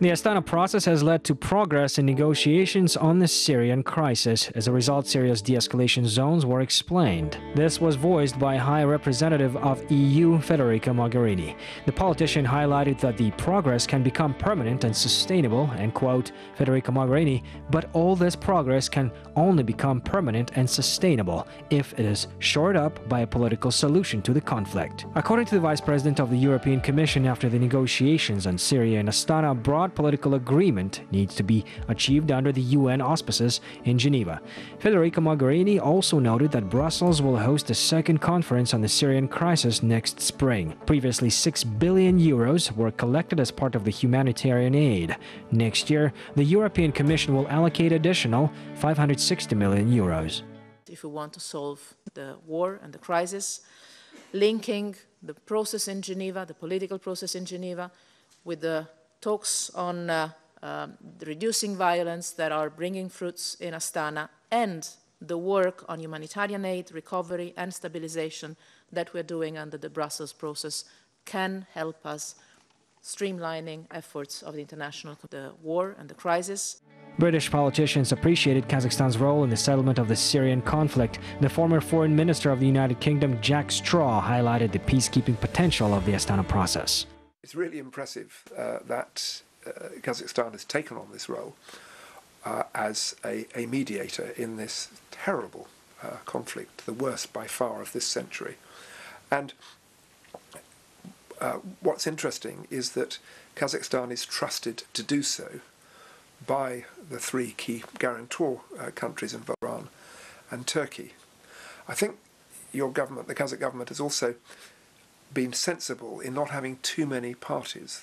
The Astana process has led to progress in negotiations on the Syrian crisis. As a result, Syria's de-escalation zones were explained. This was voiced by High Representative of EU Federica Mogherini. The politician highlighted that the progress can become permanent and sustainable, and quote, Federica Mogherini, but all this progress can only become permanent and sustainable if it is shored up by a political solution to the conflict. According to the Vice President of the European Commission, after the negotiations on Syria and Astana, a broad political agreement needs to be achieved under the UN auspices in Geneva. Federica Mogherini also noted that Brussels will host a second conference on the Syrian crisis next spring. Previously, 6 billion euros were collected as part of the humanitarian aid. Next year, the European Commission will allocate additional 560 million euros. If we want to solve the war and the crisis, linking the process in Geneva, the political process in Geneva, with the talks on reducing violence that are bringing fruits in Astana, and the work on humanitarian aid, recovery and stabilization that we're doing under the Brussels process can help us streamlining efforts of the international, the war and the crisis. British politicians appreciated Kazakhstan's role in the settlement of the Syrian conflict. The former Foreign Minister of the United Kingdom, Jack Straw, highlighted the peacekeeping potential of the Astana process. It's really impressive that Kazakhstan has taken on this role as a mediator in this terrible conflict, the worst by far of this century. And what's interesting is that Kazakhstan is trusted to do so by the three key guarantor countries involved, Iran and Turkey. I think your government, the Kazakh government, has also been sensible in not having too many parties.